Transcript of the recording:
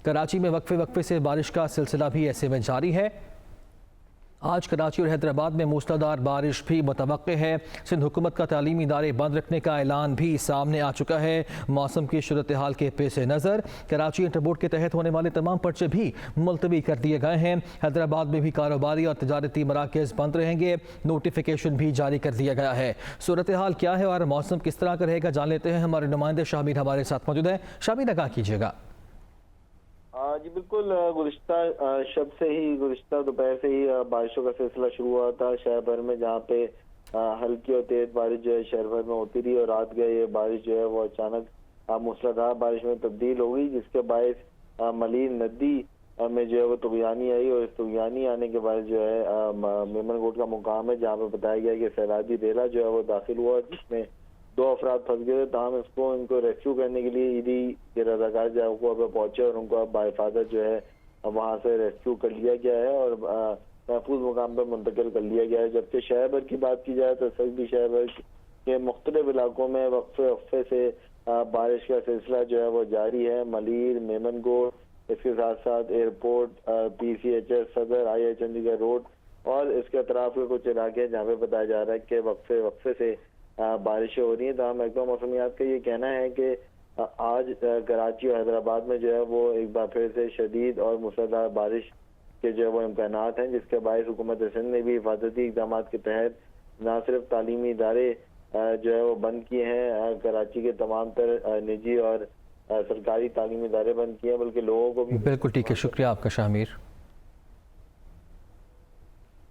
کراچی میں وقفے وقفے سے بارش کا سلسلہ بھی ایسے میں جاری ہے۔ آج کراچی اور حیدرآباد میں موسلادھار بارش بھی متوقع ہے۔ سندھ حکومت کا تعلیمی ادارے بند رکھنے کا اعلان بھی سامنے آ چکا ہے۔ موسم کی صورتحال کے پیش نظر کراچی انٹر بورڈ کے تحت ہونے والے تمام پرچے بھی ملتوی کر دیے گئے ہیں۔ حیدرآباد میں بھی کاروباری اور تجارتی مراکز بند رہیں گے۔ نوٹیفیکیشن بھی جاری کر دیا گیا ہے۔ صورتحال کیا ہے اور موسم کس طرح کا رہے گا جان لیتے ہیں۔ ہمارے نمائندے شامیر ہمارے ساتھ موجود ہیں۔ شامیر آگاہ کیجیے گا۔ جی بالکل، گزشتہ شب سے ہی، گزشتہ دوپہر سے ہی بارشوں کا سلسلہ شروع ہوا تھا شہر بھر میں، جہاں پہ ہلکی اور تیز بارش جو ہے شہر بھر میں ہوتی رہی، اور رات گئے یہ بارش جو ہے وہ اچانک موسلادھار بارش میں تبدیل ہو گئی، جس کے باعث ملیر ندی میں جو ہے وہ طغیانی آئی، اور اس طغیانی آنے کے بعد جو ہے میمن گوٹ کا مقام ہے جہاں پہ بتایا گیا کہ سیلابی ریلا جو ہے وہ داخل ہوا، جس میں 2 افراد پھنس گئے تھے، تاہم ان کو ریسکیو کرنے کے لیے ایڈی کے رضاکار جو ہے وہ پہ پہنچے اور ان کو اب بحفاظت جو ہے وہاں سے ریسکیو کر لیا گیا ہے اور محفوظ مقام پہ منتقل کر لیا گیا ہے۔ جبکہ شہر بھر کی بات کی جائے تو اس وقت بھی شہر بھر کے مختلف علاقوں میں وقفے وقفے سے بارش کا سلسلہ جو ہے وہ جاری ہے۔ ملیر، میمن گوٹ، اس کے ساتھ ساتھ ایئرپورٹ، PCHS صدر، IIA چندی گڑھ روڈ اور اس کے اطراف کے کچھ علاقے جہاں پہ بتایا جا رہا ہے کہ وقفے وقفے سے بارشیں ہو رہی ہیں۔ تاہم محکمہ موسمیات کا یہ کہنا ہے کہ آج کراچی اور حیدرآباد میں جو ہے وہ ایک بار پھر سے شدید اور موسلادھار بارش کے جو ہے وہ امکانات ہیں، جس کے باعث حکومت سندھ نے بھی حفاظتی اقدامات کے تحت نہ صرف تعلیمی ادارے جو ہے وہ بند کیے ہیں، کراچی کے تمام تر نجی اور سرکاری تعلیمی ادارے بند کیے ہیں، بلکہ لوگوں کو بھی بالکل ٹھیک ہے۔ شکریہ آپ کا شامیر۔